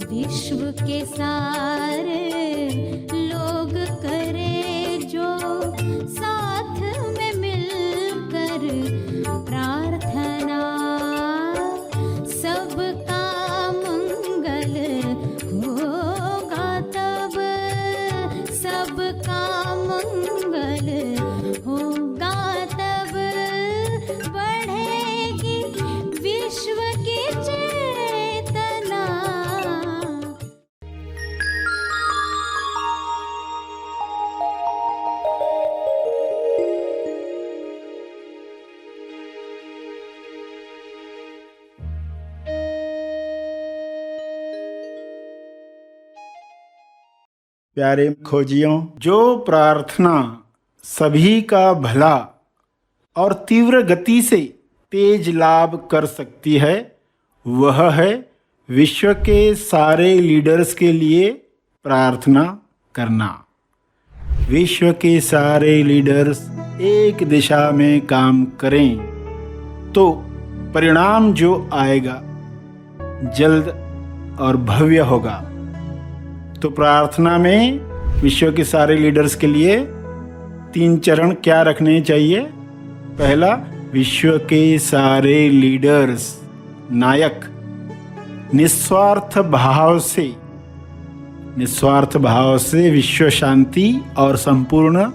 विश्व के सारे लोग करे जो साथ में मिलकर प्रार्थना, सबका मंगल होगा तब, सबका मंगल होगा तब, बढ़ेगी विश्व की चेतना। प्यारे खोजियों, जो प्रार्थना सभी का भला और तीव्र गति से तेज लाभ कर सकती है, वह है विश्व के सारे लीडर्स के लिए प्रार्थना करना। विश्व के सारे लीडर्स एक दिशा में काम करें तो परिणाम जो आएगा जल्द और भव्य होगा। तो प्रार्थना में विश्व के सारे लीडर्स के लिए 3 चरण क्या रखने चाहिए? पहला, विश्व के सारे लीडर्स नायक निस्वार्थ भाव से विश्व शांति और संपूर्ण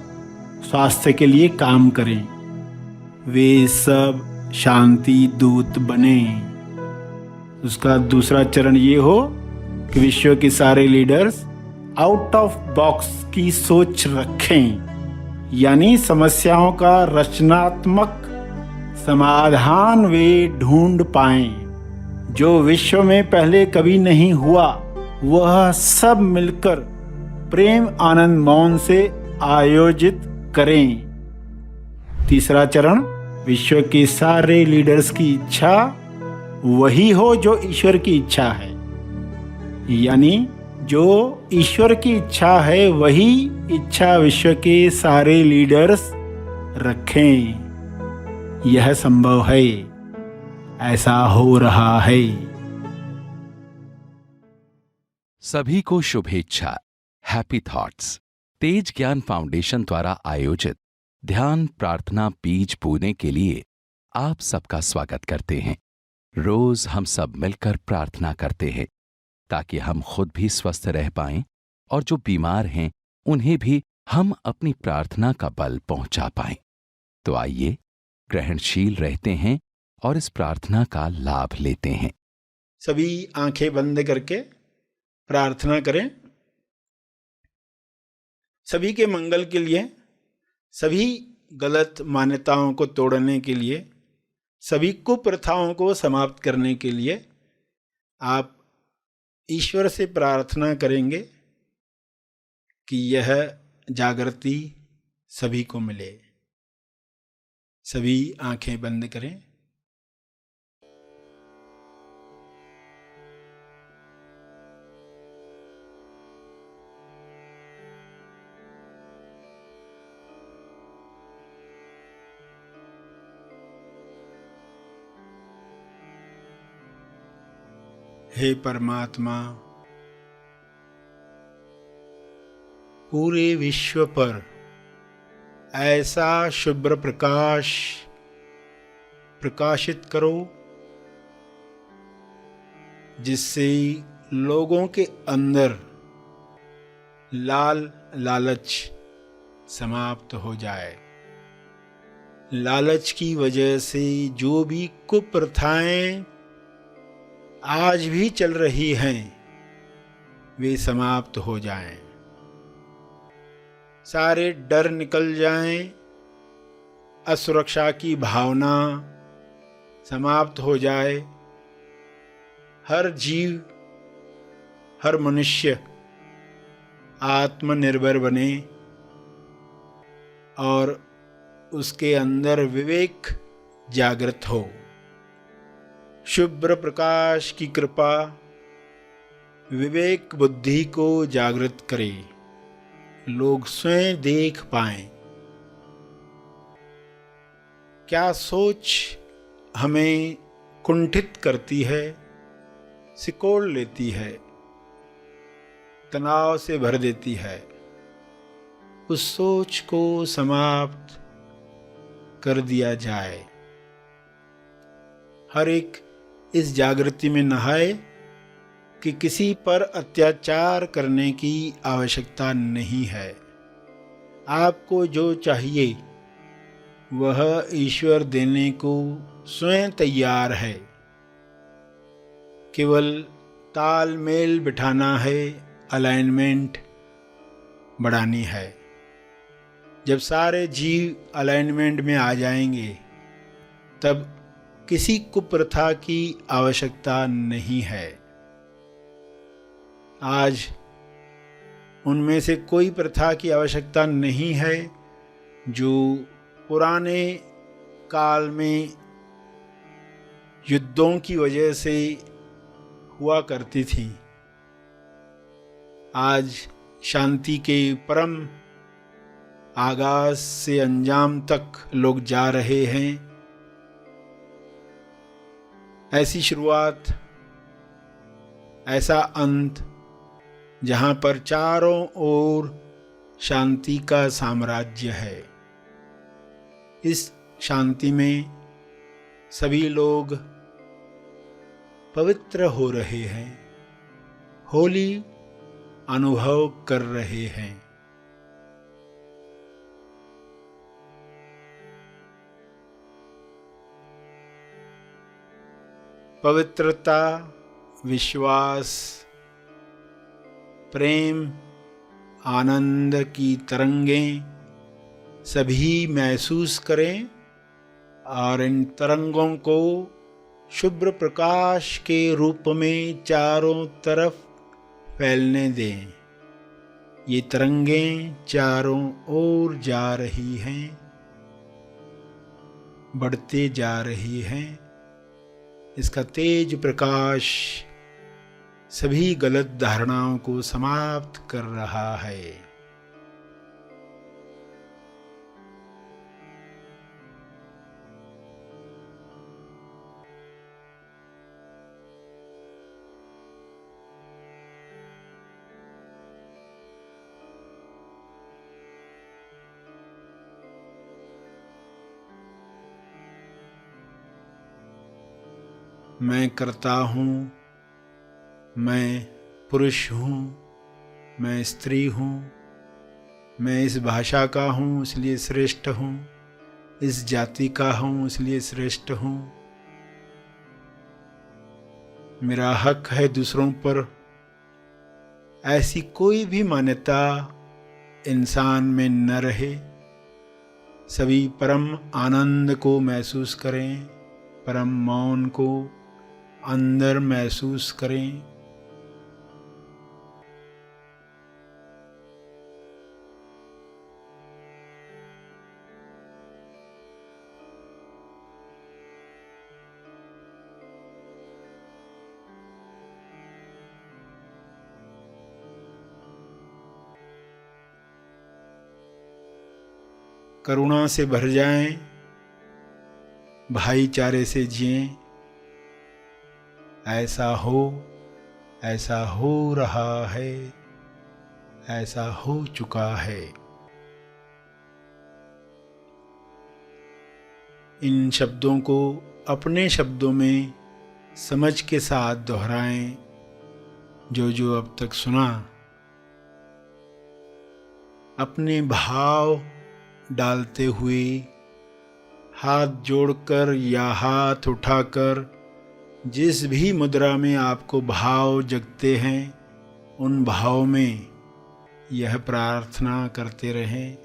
स्वास्थ्य के लिए काम करें। वे सब शांति दूत बने। उसका दूसरा चरण ये हो कि विश्व के सारे लीडर्स आउट ऑफ बॉक्स की सोच रखें, यानी समस्याओं का रचनात्मक समाधान वे ढूंढ पाएं। जो विश्व में पहले कभी नहीं हुआ, वह सब मिलकर प्रेम आनंद मौन से आयोजित करें। तीसरा चरण, विश्व के सारे लीडर्स की इच्छा वही हो जो ईश्वर की इच्छा है, यानी जो ईश्वर की इच्छा है वही इच्छा विश्व के सारे लीडर्स रखें। यह संभव है, ऐसा हो रहा है। सभी को शुभेच्छा। हैप्पी थॉट्स तेज ज्ञान फाउंडेशन द्वारा आयोजित ध्यान प्रार्थना बीज बोने के लिए आप सबका स्वागत करते हैं। रोज हम सब मिलकर प्रार्थना करते हैं ताकि हम खुद भी स्वस्थ रह पाएं और जो बीमार हैं उन्हें भी हम अपनी प्रार्थना का बल पहुंचा पाएं। तो आइए ग्रहणशील रहते हैं और इस प्रार्थना का लाभ लेते हैं। सभी आंखें बंद करके प्रार्थना करें। सभी के मंगल के लिए, सभी गलत मान्यताओं को तोड़ने के लिए, सभी कुप्रथाओं को समाप्त करने के लिए आप ईश्वर से प्रार्थना करेंगे कि यह जागृति सभी को मिले। सभी आंखें बंद करें। हे परमात्मा, पूरे विश्व पर ऐसा शुभ्र प्रकाश प्रकाशित करो जिससे लोगों के अंदर लालच समाप्त हो जाए। लालच की वजह से जो भी कुप्रथाएं आज भी चल रही हैं, वे समाप्त हो जाएं। सारे डर निकल जाएं, असुरक्षा की भावना समाप्त हो जाए। हर जीव, हर मनुष्य आत्मनिर्भर बने और उसके अंदर विवेक जागृत हो। शुभ्र प्रकाश की कृपा विवेक बुद्धि को जागृत करे, लोग स्वयं देख पाएं क्या सोच हमें कुंठित करती है, सिकोड़ लेती है, तनाव से भर देती है, उस सोच को समाप्त कर दिया जाए। हर एक इस जागृति में नहाए कि किसी पर अत्याचार करने की आवश्यकता नहीं है। आपको जो चाहिए वह ईश्वर देने को स्वयं तैयार है। केवल तालमेल बिठाना है, अलाइनमेंट बढ़ानी है। जब सारे जीव अलाइनमेंट में आ जाएंगे तब किसी कुप्रथा की आवश्यकता नहीं है। आज उनमें से कोई प्रथा की आवश्यकता नहीं है जो पुराने काल में युद्धों की वजह से हुआ करती थी। आज शांति के परम आगाज से अंजाम तक लोग जा रहे हैं। ऐसी शुरुआत, ऐसा अंत जहां पर चारों ओर शांति का साम्राज्य है। इस शांति में सभी लोग पवित्र हो रहे हैं, होली अनुभव कर रहे हैं। पवित्रता, विश्वास, प्रेम, आनंद की तरंगें सभी महसूस करें और इन तरंगों को शुभ्र प्रकाश के रूप में चारों तरफ फैलने दें। ये तरंगें चारों ओर जा रही हैं, बढ़ते जा रही हैं। इसका तेज प्रकाश सभी गलत धारणाओं को समाप्त कर रहा है। मैं करता हूँ, मैं पुरुष हूँ, मैं स्त्री हूँ, मैं इस भाषा का हूँ इसलिए श्रेष्ठ हूँ, इस जाति का हूँ इसलिए श्रेष्ठ हूँ। मेरा हक है दूसरों पर। ऐसी कोई भी मान्यता इंसान में न रहे। सभी परम आनंद को महसूस करें, परम मौन को अंदर महसूस करें। करुणा से भर जाएं, भाईचारे से जिएं। ऐसा हो रहा है, ऐसा हो चुका है। इन शब्दों को अपने शब्दों में समझ के साथ दोहराएं। जो अब तक सुना, अपने भाव डालते हुए हाथ जोड़कर या हाथ उठाकर जिस भी मुद्रा में आपको भाव जगते हैं उन भाव में यह प्रार्थना करते रहें।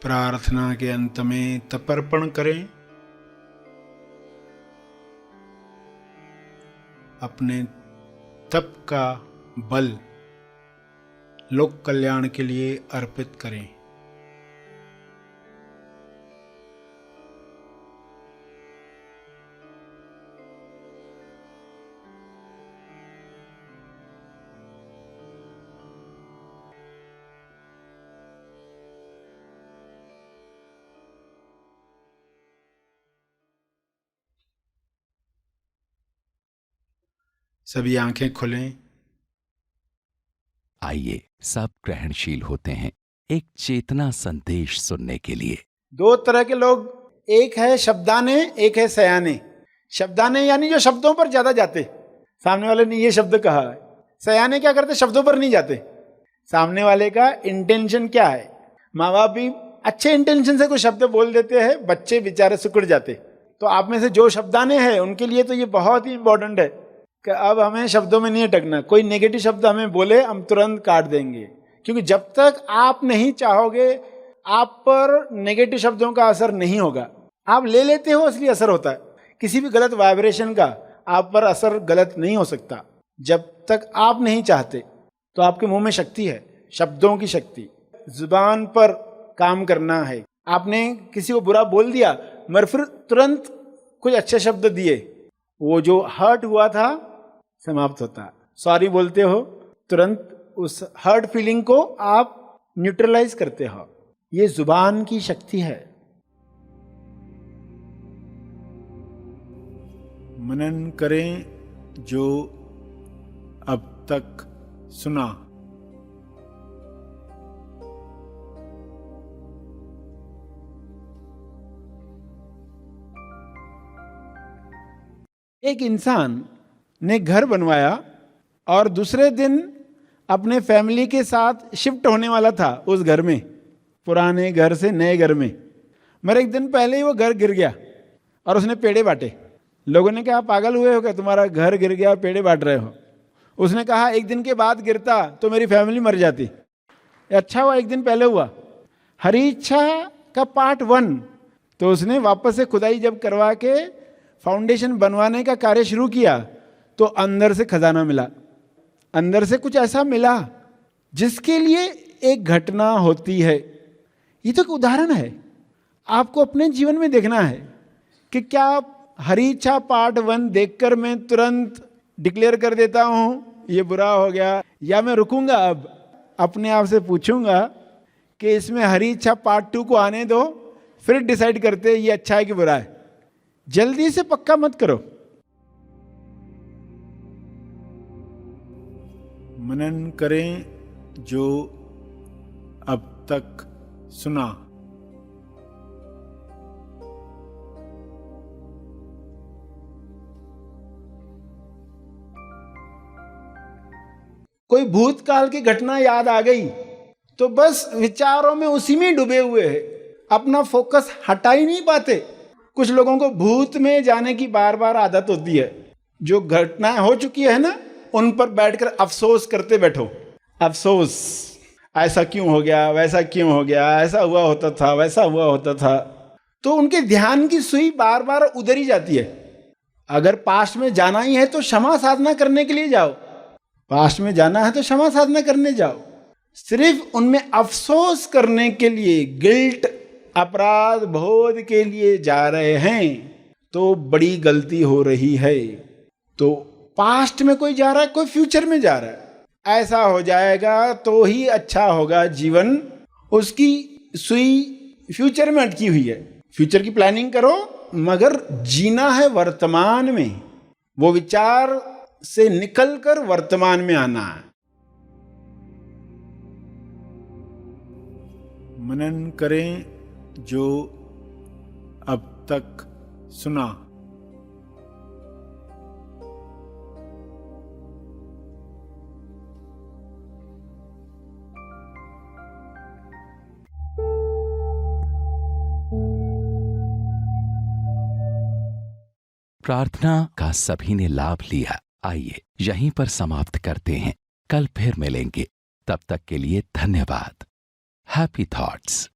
प्रार्थना के अंत में तर्पण करें। अपने तप का बल लोक कल्याण के लिए अर्पित करें। सभी आंखें खोलें। आइए सब ग्रहणशील होते हैं एक चेतना संदेश सुनने के लिए। दो तरह के लोग, एक है शब्दाने, एक है सयाने। शब्दाने यानी जो शब्दों पर ज्यादा जाते, सामने वाले ने ये शब्द कहा है। सयाने क्या करते, शब्दों पर नहीं जाते। सामने वाले का इंटेंशन क्या है। माँ बाप भी अच्छे इंटेंशन से कोई शब्द बोल देते हैं, बच्चे बेचारे सिकुड़ जाते। तो आप में से जो शब्दाने हैं उनके लिए तो ये बहुत ही इंपॉर्टेंट है कि अब हमें शब्दों में नहीं अटकना। कोई नेगेटिव शब्द हमें बोले, हम तुरंत काट देंगे, क्योंकि जब तक आप नहीं चाहोगे आप पर नेगेटिव शब्दों का असर नहीं होगा। आप ले लेते हो इसलिए असर होता है। किसी भी गलत वाइब्रेशन का आप पर असर गलत नहीं हो सकता जब तक आप नहीं चाहते। तो आपके मुंह में शक्ति है, शब्दों की शक्ति। जुबान पर काम करना है। आपने किसी को बुरा बोल दिया मगर फिर तुरंत कुछ अच्छे शब्द दिए, वो जो हर्ट हुआ था समाप्त होता। सॉरी बोलते हो, तुरंत उस हर्ट फीलिंग को आप न्यूट्रलाइज करते हो। ये जुबान की शक्ति है। मनन करें जो अब तक सुना। एक इंसान ने घर बनवाया और दूसरे दिन अपने फैमिली के साथ शिफ्ट होने वाला था उस घर में, पुराने घर से नए घर में। मगर एक दिन पहले ही वो घर गिर गया और उसने पेड़े बांटे। लोगों ने कहा पागल हुए हो क्या, तुम्हारा घर गिर गया पेड़े बांट रहे हो। उसने कहा एक दिन के बाद गिरता तो मेरी फैमिली मर जाती। अच्छा हुआ एक दिन पहले हुआ। हरी इच्छा का पार्ट 1। तो उसने वापस से खुदाई जब करवा के फाउंडेशन बनवाने का कार्य शुरू किया तो अंदर से खजाना मिला। अंदर से कुछ ऐसा मिला जिसके लिए एक घटना होती है। ये तो एक उदाहरण है। आपको अपने जीवन में देखना है कि क्या हरी इच्छा पार्ट 1 देखकर मैं तुरंत डिक्लेयर कर देता हूं ये बुरा हो गया, या मैं रुकूंगा, अब अपने आप से पूछूंगा कि इसमें हरी इच्छा पार्ट 2 को आने दो, फिर डिसाइड करते ये अच्छा है कि बुरा है। जल्दी से पक्का मत करो। मनन करें जो अब तक सुना। कोई भूतकाल की घटना याद आ गई तो बस विचारों में उसी में डूबे हुए हैं, अपना फोकस हटा ही नहीं पाते। कुछ लोगों को भूत में जाने की बार बार आदत होती है। जो घटनाएं हो चुकी है ना, उन पर बैठकर अफसोस करते बैठो। अफसोस, ऐसा क्यों हो गया, वैसा क्यों हो गया, ऐसा हुआ होता था, वैसा हुआ होता था। तो उनके ध्यान की सुई बार बार उधर ही जाती है। अगर पास्ट में जाना ही है तो क्षमा साधना करने के लिए जाओ। पास्ट में जाना है तो क्षमा साधना करने जाओ। सिर्फ उनमें अफसोस करने के लिए, गिल्ट, अपराध बोध के लिए जा रहे हैं तो बड़ी गलती हो रही है। तो पास्ट में कोई जा रहा है, कोई फ्यूचर में जा रहा है। ऐसा हो जाएगा तो ही अच्छा होगा जीवन। उसकी सुई फ्यूचर में अटकी हुई है। फ्यूचर की प्लानिंग करो मगर जीना है वर्तमान में। वो विचार से निकलकर वर्तमान में आना है। मनन करें जो अब तक सुना। प्रार्थना का सभी ने लाभ लिया। आइए यहीं पर समाप्त करते हैं। कल फिर मिलेंगे। तब तक के लिए धन्यवाद। Happy thoughts.